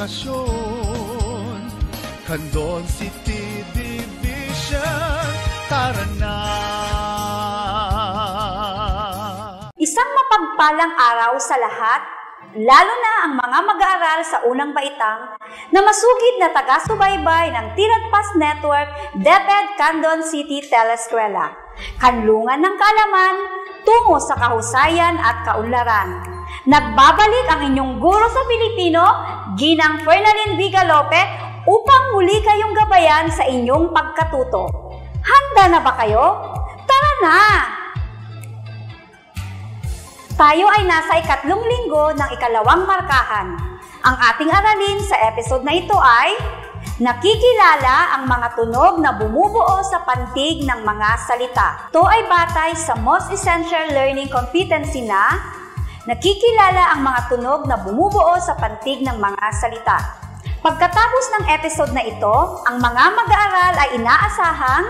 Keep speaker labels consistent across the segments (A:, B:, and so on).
A: Imahinasyon, Candon City Division, tara na!
B: Isang mapagpalang araw sa lahat, lalo na ang mga mag-aaral sa unang baitang na masugid na taga-subaybay ng Tiradpas Network DepEd Candon City Teleskwela. Kanlungan ng kaalaman tungo sa kahusayan at kaunlaran. Nagbabalik ang inyong guro sa Pilipino, Ginang Fernalyn Vigalope, upang muli kayong gabayan sa inyong pagkatuto. Handa na ba kayo? Tara na! Tayo ay nasa ikatlong linggo ng ikalawang markahan. Ang ating aralin sa episode na ito ay nakikilala ang mga tunog na bumubuo sa pantig ng mga salita. Ito ay batay sa most essential learning competency na nakikilala ang mga tunog na bumubuo sa pantig ng mga salita. Pagkatapos ng episode na ito, ang mga mag-aaral ay inaasahang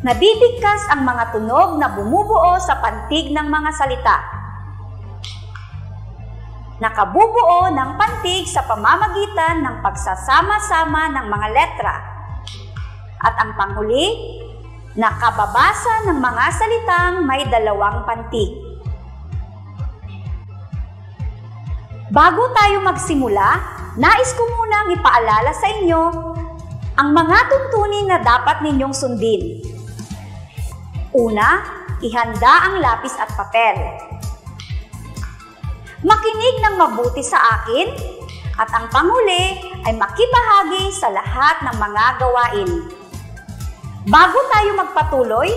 B: nabibigkas ang mga tunog na bumubuo sa pantig ng mga salita. Nakabubuo ng pantig sa pamamagitan ng pagsasama-sama ng mga letra. At ang panghuli, nakababasa ng mga salitang may dalawang pantig. Bago tayo magsimula, nais ko munang ipaalala sa inyo ang mga tuntunin na dapat ninyong sundin. Una, ihanda ang lapis at papel. Makinig ng mabuti sa akin at ang panghuli ay makibahagi sa lahat ng mga gawain. Bago tayo magpatuloy,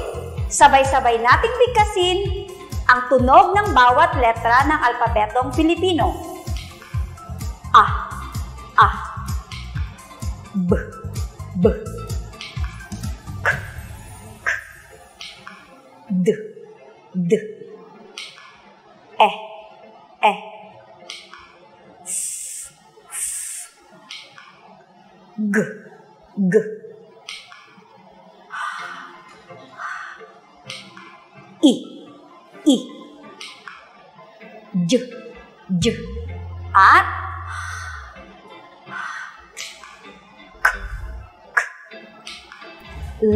B: sabay-sabay nating bigkasin ang tunog ng bawat letra ng alpabetong Pilipino. A, A, B, B, D, D, E, E, S, S, G, G, I, I, J, J, at K,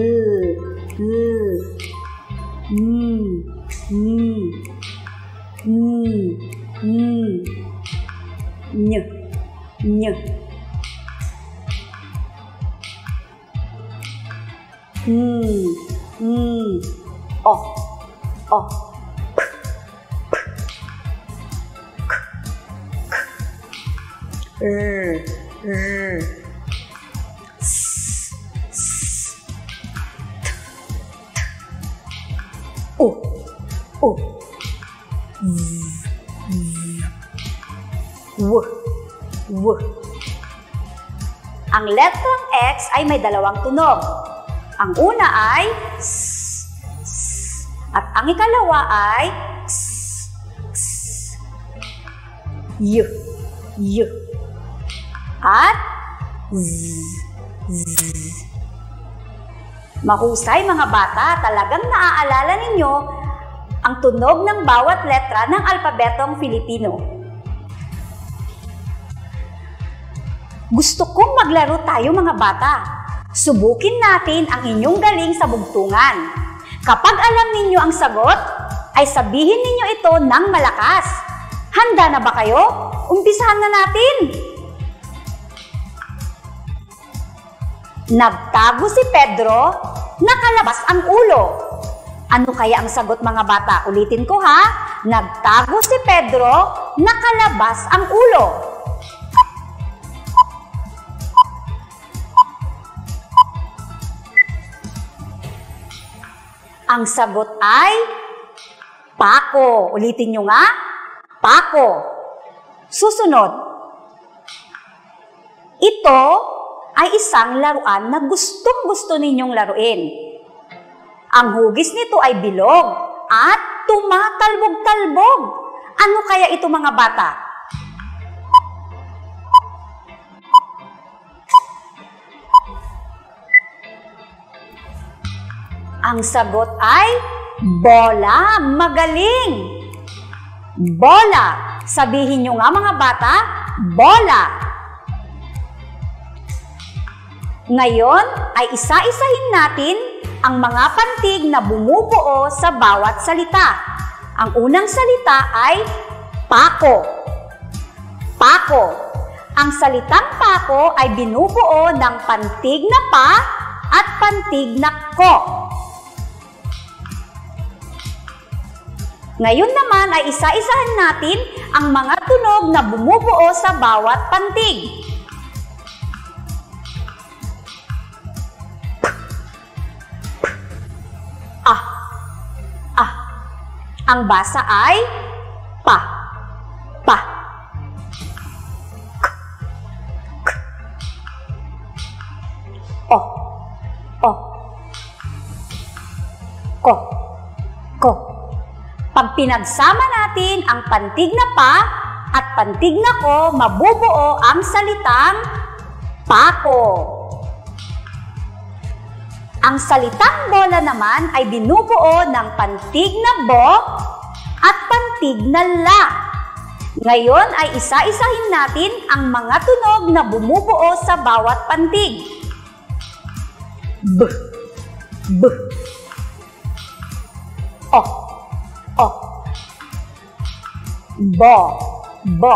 B: Ny, ny, O, O, P, P, K, K, S, S, T, T, O, O, V, V, W, W. Ang letrang X ay may dalawang tunog. Ang una ay S, S, at ang ikalawa ay X, X. Y, Y, at Z, Z. Mahusay mga bata, talagang naaalala ninyo ang tunog ng bawat letra ng alpabetong Filipino. Gusto kong maglaro tayo mga bata. Subukin natin ang inyong galing sa bugtungan. Kapag alam ninyo ang sagot, ay sabihin ninyo ito ng malakas. Handa na ba kayo? Umpisahan na natin! Nagtago si Pedro, nakalabas ang ulo. Ano kaya ang sagot mga bata? Ulitin ko ha. Nagtago si Pedro, nakalabas ang ulo. Ang sagot ay pako. Ulitin nyo nga. Pako. Susunod. Ito ay isang laruan na gustong-gusto ninyong laruin. Ang hugis nito ay bilog at tumatalbog-talbog. Ano kaya ito mga bata? Ang sagot ay bola. Magaling! Bola. Sabihin nyo nga mga bata, bola. Ngayon ay isa-isahin natin ang mga pantig na bumubuo sa bawat salita. Ang unang salita ay pako. Pako. Ang salitang pako ay binubuo ng pantig na pa at pantig na ko. Ngayon naman ay isa-isahan natin ang mga tunog na bumubuo sa bawat pantig. Ang basa ay pa, pa. K, o, ko, ko. Pag pinagsama natin ang pantig na pa at pantig na ko, mabubuo ang salitang pako. Ang salitang bola naman ay binubuo ng pantig na bo at pantig na la. Ngayon ay isa-isahin natin ang mga tunog na bumubuo sa bawat pantig. B, b. O, o. Bo, bo.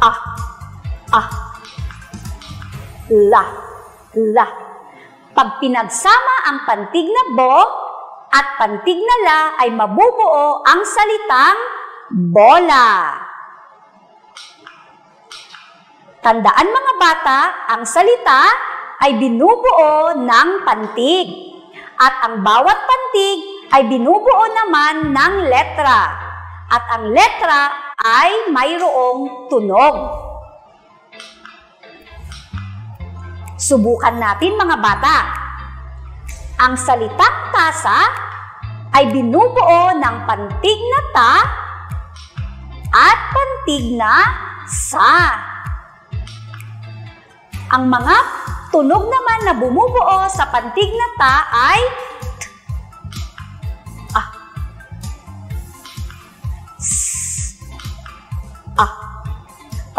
B: Ah, ah. La, la. Pag pinagsama ang pantig na bo at pantig na la ay mabubuo ang salitang bola. Tandaan mga bata, ang salita ay binubuo ng pantig at ang bawat pantig ay binubuo naman ng letra at ang letra ay mayroong tunog. Subukan natin mga bata. Ang salitang tasa ay binubuo ng pantig na ta at pantig na sa. Ang mga tunog naman na bumubuo sa pantig na ta ay t, a, s, a.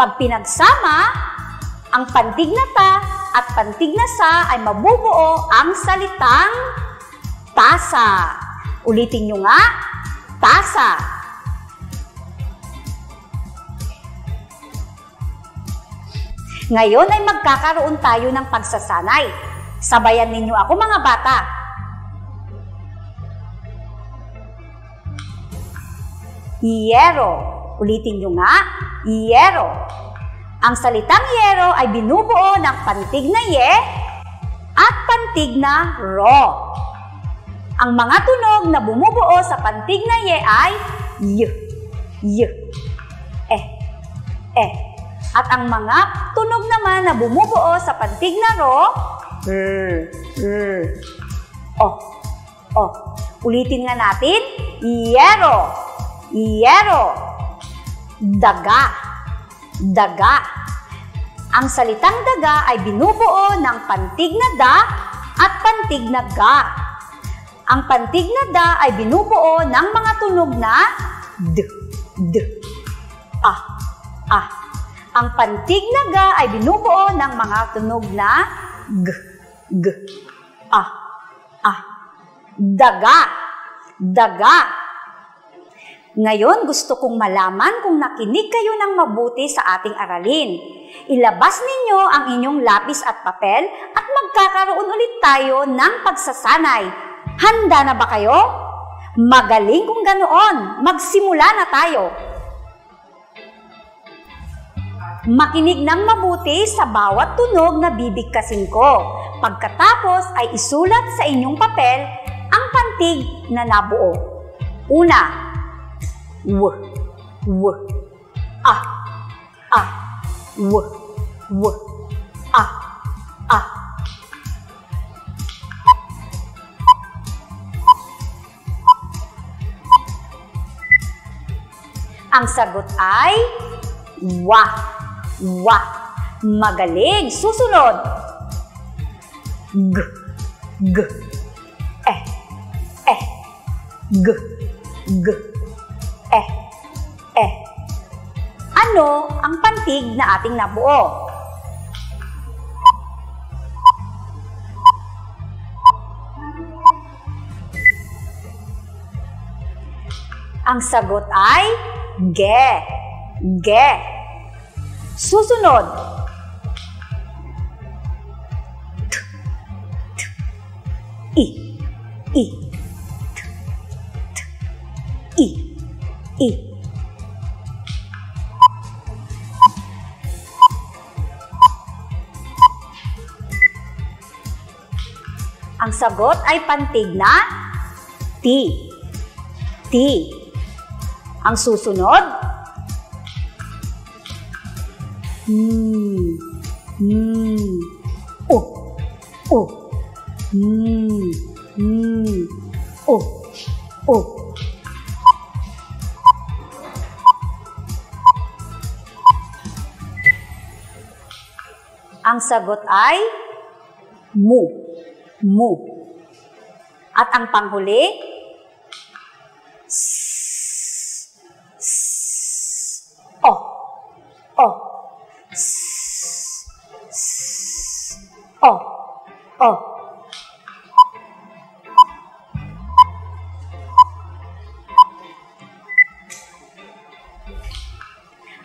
B: Pag pinagsama ang pantig na ta at pantig na sa ay mabubuo ang salitang tasa. Ulitin nyo nga, tasa. Ngayon ay magkakaroon tayo ng pagsasanay. Sabayan ninyo ako mga bata. Yero. Ulitin nyo nga, yero. Ang salitang yero ay binubuo ng pantig na ye at pantig na ro. Ang mga tunog na bumubuo sa pantig na ye ay y, y, eh. At ang mga tunog naman na bumubuo sa pantig na ro, o. Ulitin nga natin, yero, yero, daga. Daga. Ang salitang daga ay binubuo ng pantig na da at pantig na ga. Ang pantig na da ay binubuo ng mga tunog na d, d, ah. Ang pantig na ga ay binubuo ng mga tunog na g, g, ah. Daga, daga. Ngayon, gusto kong malaman kung nakinig kayo ng mabuti sa ating aralin. Ilabas ninyo ang inyong lapis at papel at magkakaroon ulit tayo ng pagsasanay. Handa na ba kayo? Magaling kung ganoon. Magsimula na tayo. Makinig ng mabuti sa bawat tunog na bibigkasin ko. Pagkatapos ay isulat sa inyong papel ang pantig na nabuo. Una, w, w, ah, w, w, ah. Ang sagot ay wa, wa. Magaling. Susunod. G, g, G, G, E, E. Ano ang pantig na ating nabuo? Ang sagot ay ge, ge. Susunod. T, t, I, I, t, t, I, I. Ang sagot ay pantig na T, T. Ang susunod, O, O, O, O. Ang sagot ay mu, mu. At ang panghuli, O, O, O, O.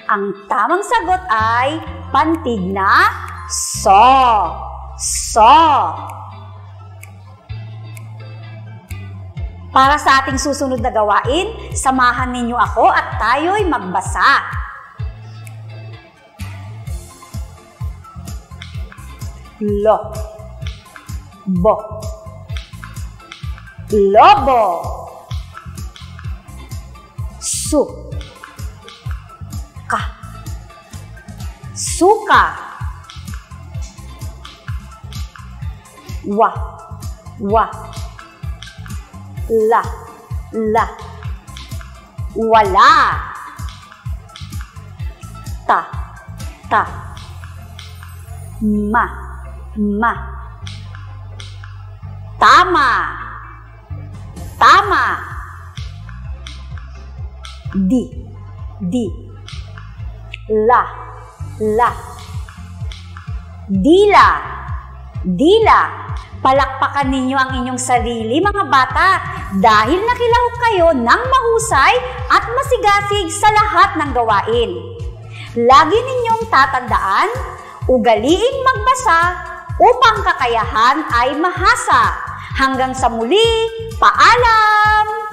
B: Ang tamang sagot ay pantig na so, so. Para sa ating susunod na gawain, samahan ninyo ako at tayo'y magbasa. Lo, bo, lobo. Su, ka, suka. Wa, wa. La, la. Wala. Ta, ta. Ma, ma. Tama, tama. Di, di. La, la. Dila, dila. Palakpakan ninyo ang inyong sarili, mga bata, dahil nakilahok kayo ng mahusay at masigasig sa lahat ng gawain. Lagi ninyong tatandaan, ugaliing magbasa upang kakayahan ay mahasa. Hanggang sa muli, paalam!